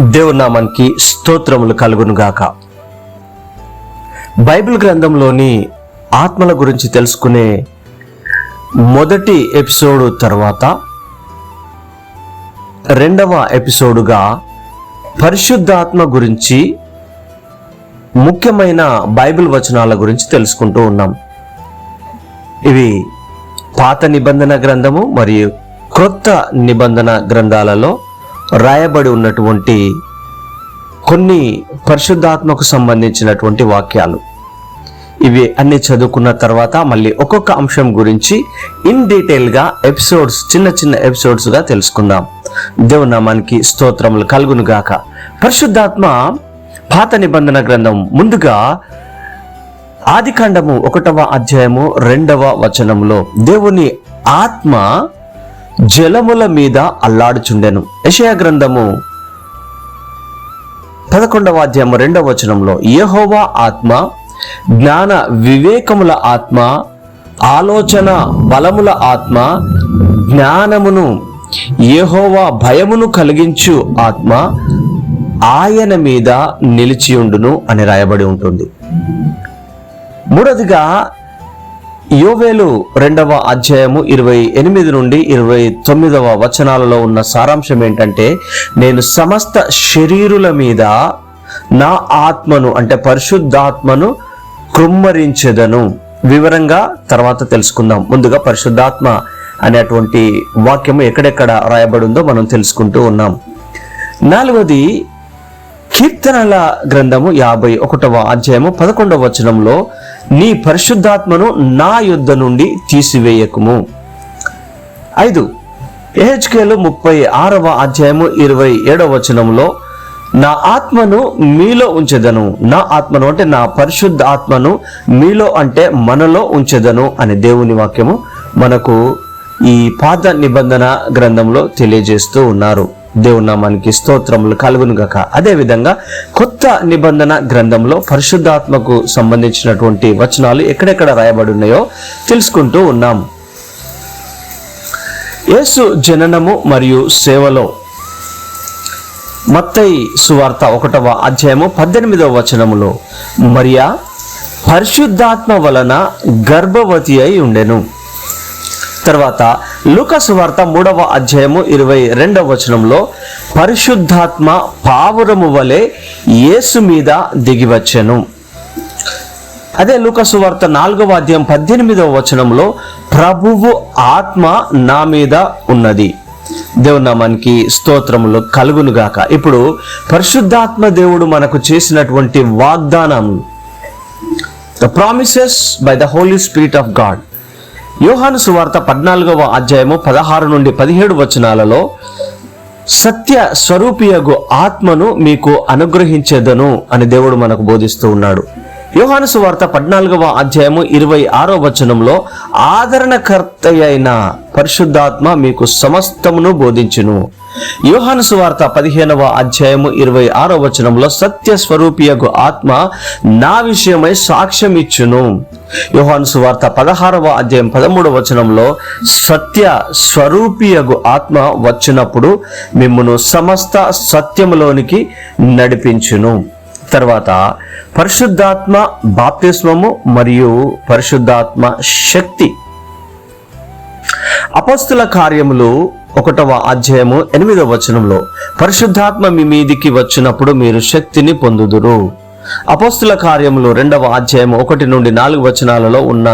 దేవుని నామానికి స్తోత్రములు కలుగును గాక. బైబిల్ గ్రంథంలోని ఆత్మల గురించి తెలుసుకునే మొదటి ఎపిసోడ్ తర్వాత రెండవ ఎపిసోడుగా పరిశుద్ధాత్మ గురించి ముఖ్యమైన బైబిల్ వచనాల గురించి తెలుసుకుంటూ ఉన్నాం. ఇవి పాత నిబంధన గ్రంథము మరియు క్రొత్త నిబంధన గ్రంథాలలో రాయబడి ఉన్నటువంటి కొన్ని పరిశుద్ధాత్మకు సంబంధించినటువంటి వాక్యాలు. ఇవి అన్ని చదువుకున్న తర్వాత మళ్ళీ ఒక్కొక్క అంశం గురించి ఇన్ డీటెయిల్గా ఎపిసోడ్స్, చిన్న చిన్న ఎపిసోడ్స్గా తెలుసుకుందాం. దేవుని నామానికి స్తోత్రములు కలుగును గాక. పరిశుద్ధాత్మ పాత నిబంధన గ్రంథం ముందుగా ఆదికాండము 1వ అధ్యాయము 2వ వచనంలో దేవుని ఆత్మ జలముల మీద అల్లాడుచుండెను. యెషయా గ్రంథము 11వ అధ్యాయము 2వ వచనంలో యెహోవా ఆత్మ జ్ఞాన వివేకముల ఆత్మ, ఆలోచన బలముల ఆత్మ, జ్ఞానమును యెహోవా భయమును కలిగించు ఆత్మ ఆయన మీద నిలిచియుండును అని రాయబడి ఉంటుంది. మూడవదిగా యోవేలు 2వ అధ్యాయము 28 నుండి 29వ వచనాలలో ఉన్న సారాంశం ఏంటంటే, నేను సమస్త శరీరుల మీద నా ఆత్మను అంటే పరిశుద్ధాత్మను కృమ్మరించెదను. వివరంగా తర్వాత తెలుసుకుందాం. ముందుగా పరిశుద్ధాత్మ అనేటువంటి వాక్యము ఎక్కడెక్కడ రాయబడి ఉందో మనం తెలుసుకుంటూ ఉన్నాం. నాలుగవది కీర్తనల గ్రంథము 51వ అధ్యాయము 11వ వచనంలో నీ పరిశుద్ధాత్మను నా యొద్ద నుండి తీసివేయకుము. 5 యెహెజ్కేలు 36వ అధ్యాయము 27వ వచనంలో నా ఆత్మను మీలో ఉంచెదను. నా ఆత్మను అంటే నా పరిశుద్ధ ఆత్మను మీలో అంటే మనలో ఉంచెదను అని దేవుని వాక్యము మనకు ఈ పాత నిబంధన గ్రంథంలో తెలియజేస్తూ ఉన్నారు. దేవుని నామానికి స్తోత్రములు కలుగును గాక. అదేవిధంగా కొత్త నిబంధన గ్రంథంలో పరిశుద్ధాత్మకు సంబంధించినటువంటి వచనాలు ఎక్కడెక్కడ రాయబడి ఉన్నాయో తెలుసుకుంటూ ఉన్నాం. యేసు జననము మరియు సేవలో మత్తయి సువార్త 1వ అధ్యాయము 18వ వచనములో మరియా పరిశుద్ధాత్మ వలన గర్భవతి అయి ఉండెను. తర్వాత లూకా సువార్త 3వ అధ్యాయము 22వ వచనంలో పరిశుద్ధాత్మ పావురము వలె యేసు మీద దిగివచ్చెను. అదే లూకా సువార్త 4వ అధ్యాయం 18వ వచనంలో ప్రభువు ఆత్మ నా మీద ఉన్నది. దేవుని నామానికి స్తోత్రములు కలుగును గాక. ఇప్పుడు పరిశుద్ధాత్మ దేవుడు మనకు చేసినటువంటి వాగ్దానము, the promises by the Holy Spirit of God. యోహాను సువార్త 14వ అధ్యాయము 16 నుండి 17 వచనాలలో సత్య స్వరూపియగు ఆత్మను మీకు అనుగ్రహించేదను అని దేవుడు మనకు బోధిస్తూ ఉన్నాడు. యోహాను సువార్త 14వ అధ్యాయము 26వ వచనంలో ఆదరణకర్త అయిన పరిశుద్ధాత్మ మీకు సమస్తమును బోధించును. యోహాను సువార్త 15వ అధ్యాయము 26వ వచనంలో సత్య స్వరూపియగు ఆత్మ నా విషయమై సాక్ష్యం ఇచ్చును. యోహాను సువార్త 16వ అధ్యాయం 13వ వచనంలో సత్య స్వరూపియగు ఆత్మ వచ్చినప్పుడు మిమ్మును సమస్త సత్యములోనికి నడిపించును. తర్వాత పరిశుద్ధాత్మ బాప్తిస్మము మరియు పరిశుద్ధాత్మ శక్తి. అపోస్తుల కార్యములు 1వ అధ్యాయము 8వ వచనంలో పరిశుద్ధాత్మ మీ మీదికి వచ్చినప్పుడు మీరు శక్తిని పొందుదురు. అపోస్తుల కార్యములు 2వ అధ్యాయము 1 నుండి 4 వచనాలలో ఉన్న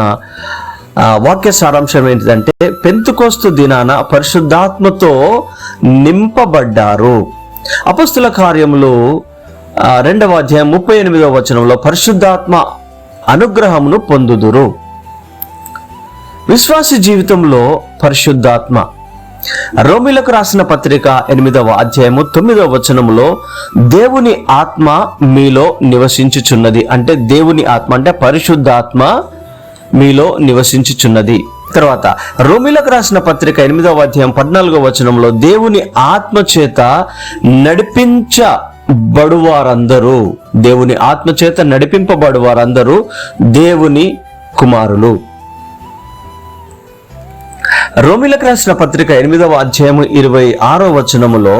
వాక్య సారాంశం ఏంటిదంటే, పెంతెకోస్తు దినాన పరిశుద్ధాత్మతో నింపబడ్డారు. అపోస్తుల కార్యములు 2వ అధ్యాయం 38వ వచనంలో పరిశుద్ధాత్మ అనుగ్రహమును పొందుదురు. విశ్వాస జీవితంలో పరిశుద్ధాత్మ. రోమీలకు రాసిన పత్రిక 8వ అధ్యాయము 9వ వచనంలో దేవుని ఆత్మ మీలో నివసించుచున్నది. అంటే దేవుని ఆత్మ అంటే పరిశుద్ధాత్మ మీలో నివసించుచున్నది. తర్వాత రోమీలకు రాసిన పత్రిక 8వ అధ్యాయం 14వ వచనంలో దేవుని ఆత్మ చేత నడిపించబడువారందరూ, దేవుని ఆత్మ చేత నడిపింపబడువారందరూ దేవుని కుమారులు. రోమీలకు రాసిన పత్రిక 8వ అధ్యాయము 26వ వచనములో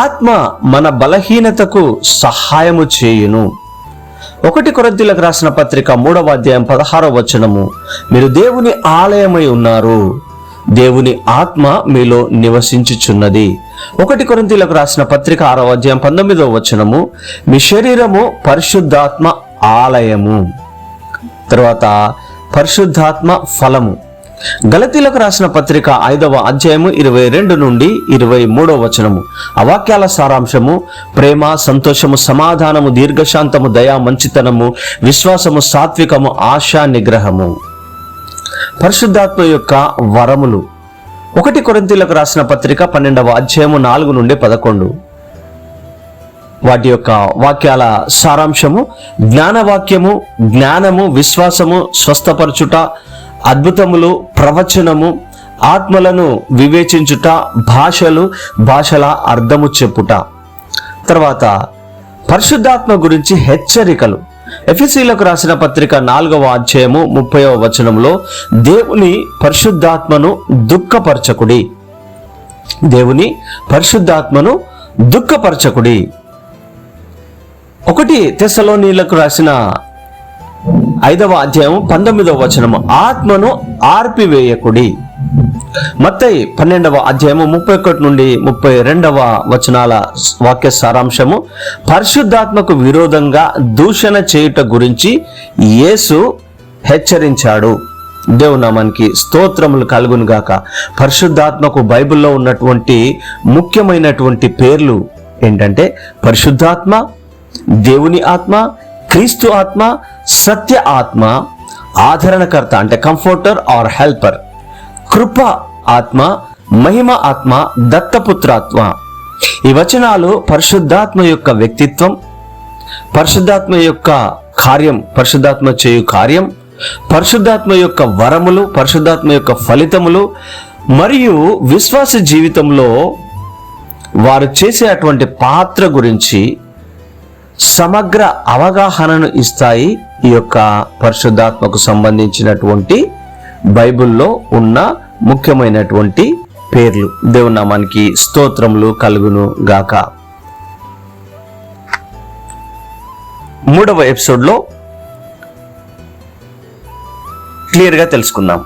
ఆత్మ మన బలహీనతకు సహాయము చేయును. 1 కొరింథీయులకు రాసిన పత్రిక 3వ అధ్యాయం 16వ వచనము, మీరు దేవుని ఆలయమై ఉన్నారు, దేవుని ఆత్మ మీలో నివసించుచున్నది. 1 కొరింథీయులకు రాసిన పత్రిక 6వ అధ్యాయం 19వ వచనము, మీ శరీరము పరిశుద్ధాత్మ ఆలయము. తర్వాత పరిశుద్ధాత్మ ఫలము. గలతీలకు రాసిన పత్రిక 5వ అధ్యాయము 22 నుండి 23వ వచనము, ఆ వాక్యాల సారాంశము, ప్రేమ, సంతోషము, సమాధానము, దీర్ఘశాంతము, దయా, మంచితనము, విశ్వాసము, సాత్వికము, ఆశా నిగ్రహము. పరిశుద్ధాత్మ యొక్క వరములు. 1 కొరింథీయులకు రాసిన పత్రిక 12వ అధ్యాయము 4 నుండి 11, వాటి యొక్క వాక్యాల సారాంశము, జ్ఞానవాక్యము, జ్ఞానము, విశ్వాసము, స్వస్థపరచుట, అద్భుతములు, ప్రవచనము, ఆత్మలను వివేచించుట, భాషల అర్థము చెప్పుట. తర్వాత పరిశుద్ధాత్మ గురించి హెచ్చరికలు. ఎఫెసీయులకు రాసిన పత్రిక 4వ అధ్యాయము 30వ వచనంలో, దేవుని పరిశుద్ధాత్మను దుఃఖపరచకుడి. దేవుని పరిశుద్ధాత్మను దుఃఖపరచకుడి. 1 తెస్సలోనీయులకు రాసిన 5వ అధ్యాయం 19వ వచనము, ఆత్మను ఆర్పివేయకుడి. మత్తయి 12వ అధ్యాయము 31 నుండి 32వ వచనాల వాక్య సారాంశము, పరిశుద్ధాత్మకు విరోధంగా దూషణ చేయుట గురించి యేసు హెచ్చరించాడు. దేవుని నామానికి స్తోత్రములు కలుగును గాక. పరిశుద్ధాత్మకు బైబిల్లో ఉన్నటువంటి ముఖ్యమైనటువంటి పేర్లు ఏంటంటే పరిశుద్ధాత్మ, దేవుని ఆత్మ, క్రీస్తు ఆత్మ, సత్య ఆత్మ, ఆదరణకర్త అంటే కంఫర్టర్ ఆర్ హెల్పర్, కృప ఆత్మ, మహిమ ఆత్మ, దత్తపుత్రాత్మ. ఈ వచనాలు పరిశుద్ధాత్మ యొక్క వ్యక్తిత్వం, పరిశుద్ధాత్మ యొక్క కార్యం, పరిశుద్ధాత్మ చేయు కార్యం, పరిశుద్ధాత్మ యొక్క వరములు, పరిశుద్ధాత్మ యొక్క ఫలితములు మరియు విశ్వాస జీవితంలో వారు చేసే అటువంటి పాత్ర గురించి సమగ్ర అవగాహనను ఇస్తాయి. ఈ యొక్క పరిశుద్ధాత్మకు సంబంధించినటువంటి బైబిల్లో ఉన్న ముఖ్యమైనటువంటి పేర్లు. దేవుని నామానికి స్తోత్రములు కలుగును గాక. 3వ ఎపిసోడ్లో క్లియర్గా తెలుసుకుందాం.